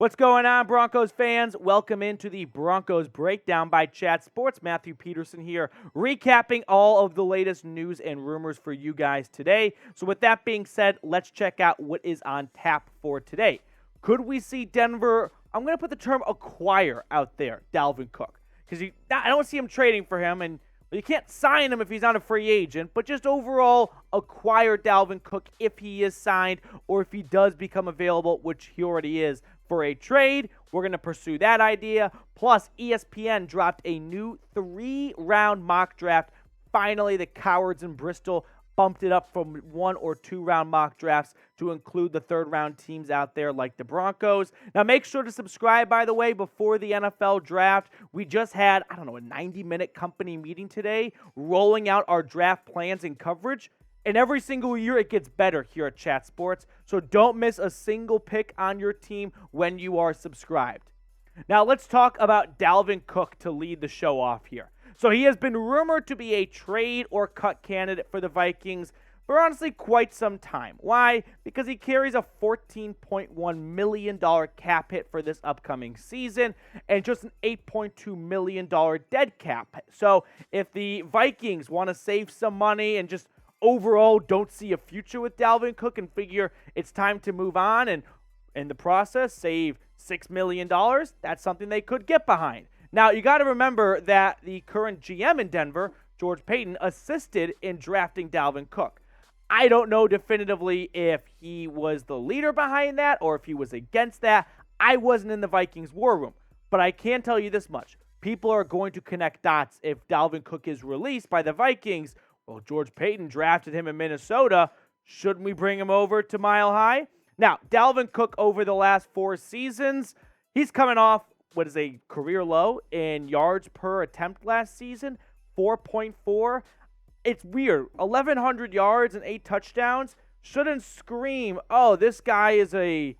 What's going on, Broncos fans? Welcome into the Broncos Breakdown by Chat Sports. Matthew Peterson here, recapping all of the latest news and rumors for you guys today. So with that being said, let's check out what is on tap for today. Could we see Denver, I'm going to put the term acquire out there, Dalvin Cook? Because I don't see him trading for him, and you can't sign him if he's not a free agent, but just overall acquire Dalvin Cook if he is signed or if he does become available, which he already is, for a trade. We're going to pursue that idea. Plus, ESPN dropped a new 3-round mock draft. Finally, the cowards in Bristol bumped it up from 1 or 2 round mock drafts to include the 3rd-round teams out there like the Broncos. Now, make sure to subscribe, by the way, before the NFL draft. We just had, a 90-minute company meeting today rolling out our draft plans and coverage. And every single year, it gets better here at Chat Sports. So don't miss a single pick on your team when you are subscribed. Now, let's talk about Dalvin Cook to lead the show off here. So he has been rumored to be a trade or cut candidate for the Vikings for honestly quite some time. Why? Because he carries a $14.1 million cap hit for this upcoming season and just an $8.2 million dead cap. So if the Vikings want to save some money and just overall don't see a future with Dalvin Cook and figure it's time to move on and in the process save $6 million, that's something they could get behind. Now, you got to remember that the current GM in Denver, George Paton, assisted in drafting Dalvin Cook. I don't know definitively if he was the leader behind that or if he was against that. I wasn't in the Vikings war room, but I can tell you this much. People are going to connect dots if Dalvin Cook is released by the Vikings. Well, George Paton drafted him in Minnesota. Shouldn't we bring him over to Mile High? Now, Dalvin Cook over the last 4 seasons, he's coming off what is a career low in yards per attempt last season, 4.4. It's weird. 1,100 yards and 8 touchdowns shouldn't scream, oh, this guy is a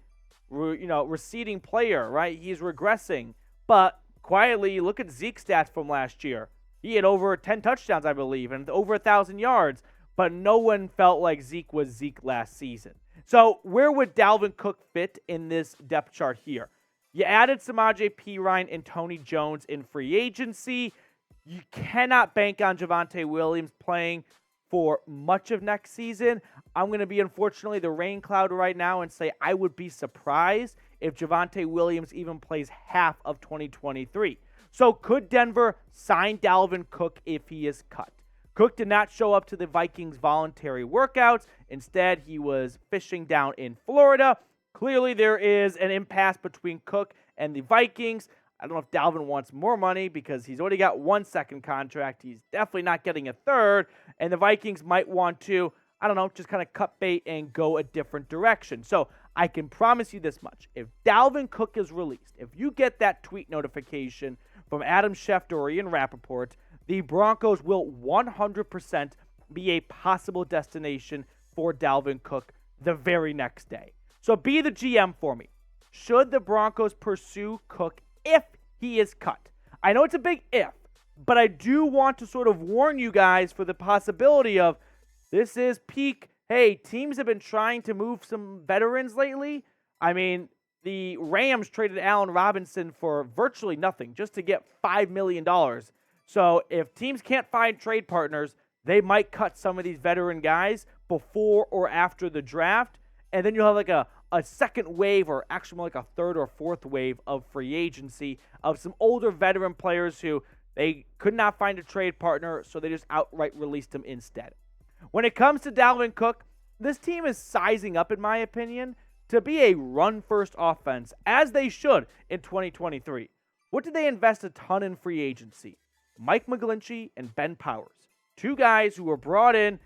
receding player, right? He's regressing. But quietly, look at Zeke's stats from last year. He had over 10 touchdowns, I believe, and over 1,000 yards. But no one felt like Zeke was Zeke last season. So where would Dalvin Cook fit in this depth chart here? You added Samaje Perine and Tony Jones in free agency. You cannot bank on Javonte Williams playing for much of next season. I'm going to be, unfortunately, the rain cloud right now and say I would be surprised if Javonte Williams even plays half of 2023. So could Denver sign Dalvin Cook if he is cut? Cook did not show up to the Vikings' voluntary workouts. Instead, he was fishing down in Florida. Clearly, there is an impasse between Cook and the Vikings. I don't know if Dalvin wants more money because he's already got 1 second contract. He's definitely not getting a 3rd. And the Vikings might want to, just kind of cut bait and go a different direction. So I can promise you this much. If Dalvin Cook is released, if you get that tweet notification from Adam Schefter or Ian Rappaport, the Broncos will 100% be a possible destination for Dalvin Cook the very next day. So be the GM for me. Should the Broncos pursue Cook if he is cut? I know it's a big if, but I do want to sort of warn you guys for the possibility of this is peak. Hey, teams have been trying to move some veterans lately. I mean, the Rams traded Allen Robinson for virtually nothing just to get $5 million. So if teams can't find trade partners, they might cut some of these veteran guys before or after the draft. And then you'll have like a second wave, or actually more like a 3rd or 4th wave of free agency of some older veteran players who they could not find a trade partner, so they just outright released them instead. When it comes to Dalvin Cook, this team is sizing up, in my opinion, to be a run-first offense, as they should in 2023. What did they invest a ton in free agency? Mike McGlinchey and Ben Powers, 2 guys who were brought in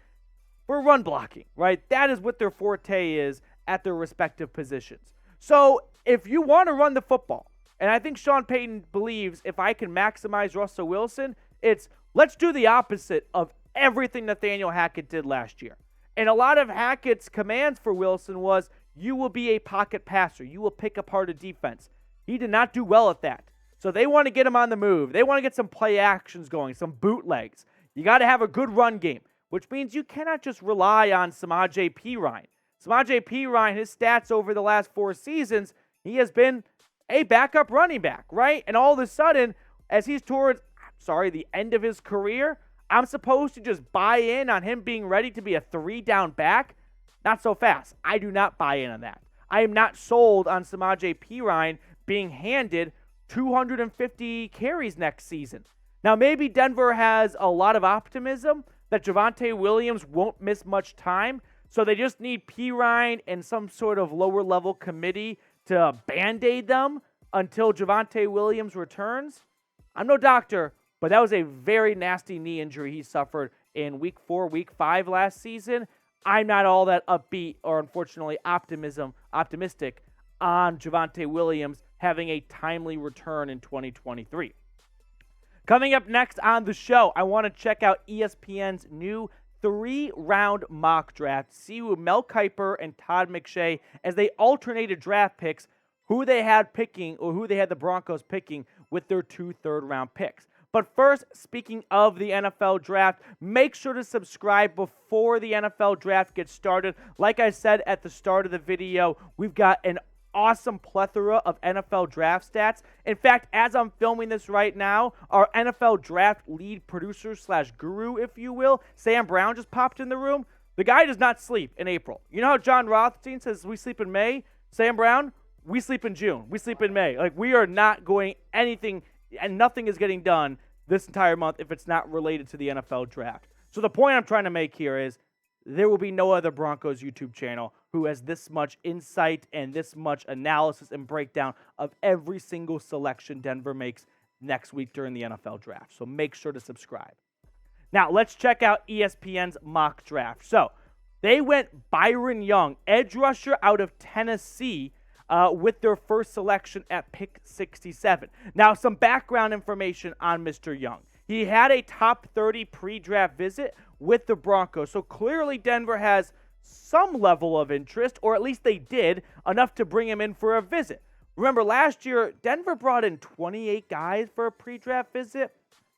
for run blocking, right? That is what their forte is at their respective positions. So if you want to run the football, and I think Sean Payton believes if I can maximize Russell Wilson, it's let's do the opposite of everything Nathaniel Hackett did last year. And a lot of Hackett's commands for Wilson was, you will be a pocket passer. You will pick apart a defense. He did not do well at that. So they want to get him on the move. They want to get some play actions going, some bootlegs. You got to have a good run game, which means you cannot just rely on Samaje Perine. Samaje Perine, his stats over the last 4 seasons, he has been a backup running back, right? And all of a sudden, as he's towards, the end of his career, I'm supposed to just buy in on him being ready to be a 3-down back? Not so fast. I do not buy in on that. I am not sold on Samaje Perine being handed 250 carries next season. Now, maybe Denver has a lot of optimism that Javonte Williams won't miss much time, so they just need Perine and some sort of lower-level committee to Band-Aid them until Javonte Williams returns. I'm no doctor, but that was a very nasty knee injury he suffered in Week 4, Week 5 last season. I'm not all that upbeat or, unfortunately, optimistic on Javonte Williams having a timely return in 2023. Coming up next on the show, I want to check out ESPN's new 3-round mock draft, see who Mel Kiper and Todd McShay, as they alternated draft picks, who they had picking or who they had the Broncos picking with their 2 third-round picks. But first, speaking of the NFL draft, make sure to subscribe before the NFL draft gets started. Like I said at the start of the video, we've got an awesome plethora of NFL draft stats. In fact, as I'm filming this right now, our NFL draft lead producer / guru, if you will, Sam Brown, just popped in the room. The guy does not sleep in April. You know how John Rothstein says we sleep in May? Sam Brown, we sleep in June. We sleep in May. Like, we are not going anything, and nothing is getting done this entire month if it's not related to the NFL draft. So the point I'm trying to make here is there will be no other Broncos YouTube channel who has this much insight and this much analysis and breakdown of every single selection Denver makes next week during the NFL draft. So make sure to subscribe. Now, let's check out ESPN's mock draft. So they went Byron Young, edge rusher out of Tennessee, with their first selection at pick 67. Now, some background information on Mr. Young. He had a top 30 pre-draft visit with the Broncos, so clearly Denver has some level of interest, or at least they did, enough to bring him in for a visit. Remember, last year, Denver brought in 28 guys for a pre-draft visit.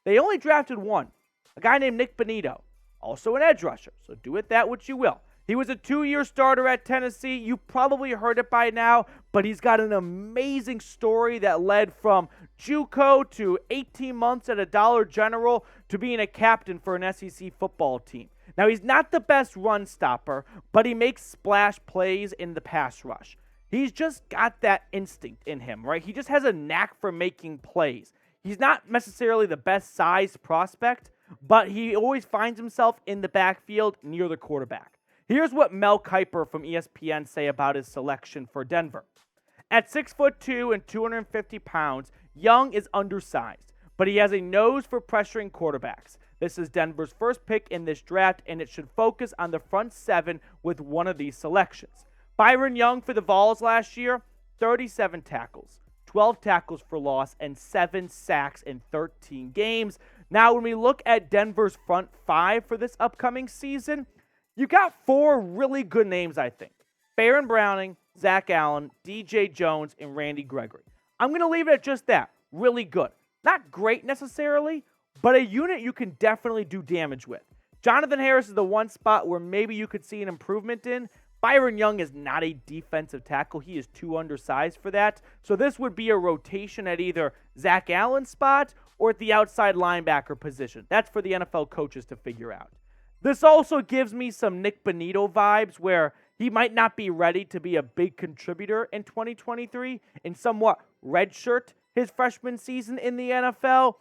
They only drafted one, a guy named Nick Bonito, also an edge rusher, so do with that what you will. He was a 2-year starter at Tennessee. You probably heard it by now, but he's got an amazing story that led from JUCO to 18 months at a Dollar General to being a captain for an SEC football team. Now, he's not the best run stopper, but he makes splash plays in the pass rush. He's just got that instinct in him, right? He just has a knack for making plays. He's not necessarily the best sized prospect, but he always finds himself in the backfield near the quarterback. Here's what Mel Kiper from ESPN say about his selection for Denver. At 6'2" and 250 pounds, Young is undersized, but he has a nose for pressuring quarterbacks. This is Denver's first pick in this draft, and it should focus on the front 7 with one of these selections. Byron Young for the Vols last year, 37 tackles, 12 tackles for loss, and 7 sacks in 13 games. Now, when we look at Denver's front 5 for this upcoming season, you got 4 really good names, I think. Baron Browning, Zach Allen, DJ Jones, and Randy Gregory. I'm going to leave it at just that. Really good. Not great necessarily, but a unit you can definitely do damage with. Jonathan Harris is the one spot where maybe you could see an improvement in. Byron Young is not a defensive tackle. He is too undersized for that. So this would be a rotation at either Zach Allen's spot or at the outside linebacker position. That's for the NFL coaches to figure out. This also gives me some Nick Bonito vibes where he might not be ready to be a big contributor in 2023 and somewhat redshirt his freshman season in the NFL.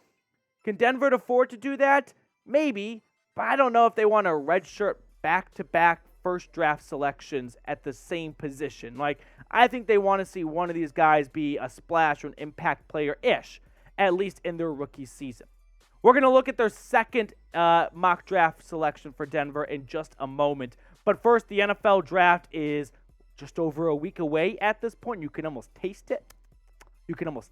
Can Denver afford to do that? Maybe, but I don't know if they want to redshirt back-to-back first draft selections at the same position. Like, I think they want to see one of these guys be a splash or an impact player-ish, at least in their rookie season. We're going to look at their second mock draft selection for Denver in just a moment. But first, the NFL draft is just over a week away at this point. You can almost taste it. You can almost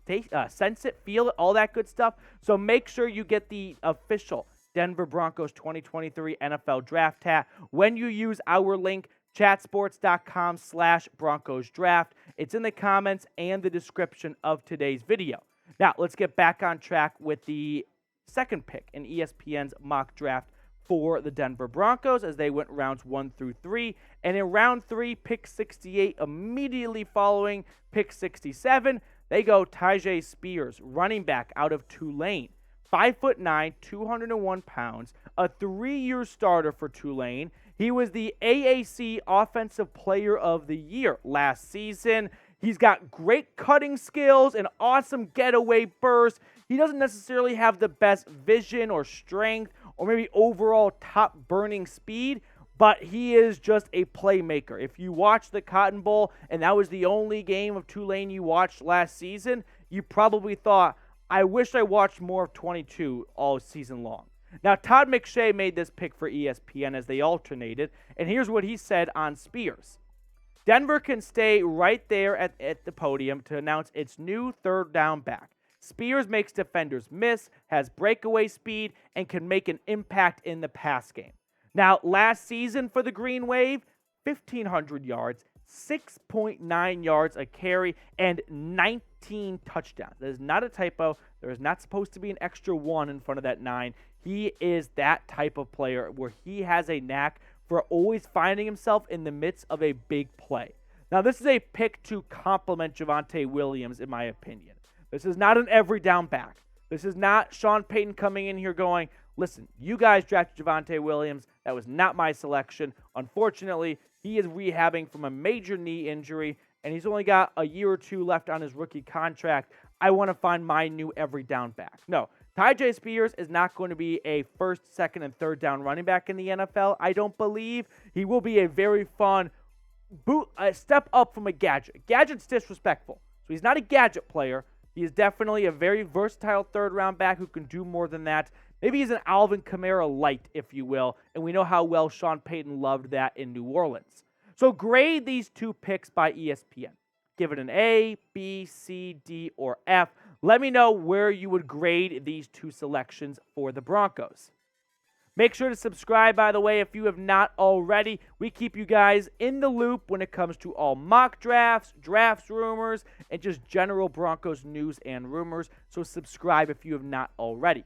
sense it, feel it, all that good stuff. So make sure you get the official Denver Broncos 2023 NFL Draft hat when you use our link, chatsports.com/Broncos Draft. It's in the comments and the description of today's video. Now, let's get back on track with the second pick in ESPN's mock draft for the Denver Broncos as they went rounds 1 through 3. And in round 3, pick 68, immediately following pick 67, They go Tyjae Spears, running back out of Tulane. 5'9", 201 pounds, a 3-year starter for Tulane. He was the AAC Offensive Player of the Year last season. He's got great cutting skills, an awesome getaway burst. He doesn't necessarily have the best vision or strength or maybe overall top burning speed, but he is just a playmaker. If you watch the Cotton Bowl and that was the only game of Tulane you watched last season, you probably thought, I wish I watched more of 22 all season long. Now, Todd McShay made this pick for ESPN as they alternated, and here's what he said on Spears. Denver can stay right there at the podium to announce its new third down back. Spears makes defenders miss, has breakaway speed, and can make an impact in the pass game. Now, last season for the Green Wave, 1,500 yards, 6.9 yards a carry, and 19 touchdowns. That is not a typo. There is not supposed to be an extra 1 in front of that 9. He is that type of player where he has a knack for always finding himself in the midst of a big play. Now, this is a pick to complement Javonte Williams, in my opinion. This is not an every down back. This is not Sean Payton coming in here going, listen, you guys drafted Javonte Williams. That was not my selection. Unfortunately, he is rehabbing from a major knee injury, and he's only got a year or two left on his rookie contract. I want to find my new every down back. No, Tyjae Spears is not going to be a first, second, and third down running back in the NFL, I don't believe. He will be a very fun step up from a gadget. Gadget's disrespectful, so he's not a gadget player. He is definitely a very versatile third-round back who can do more than that. Maybe he's an Alvin Kamara light, if you will, and we know how well Sean Payton loved that in New Orleans. So grade these two picks by ESPN. Give it an A, B, C, D, or F. Let me know where you would grade these two selections for the Broncos. Make sure to subscribe, by the way, if you have not already. We keep you guys in the loop when it comes to all mock drafts, drafts rumors, and just general Broncos news and rumors. So subscribe if you have not already.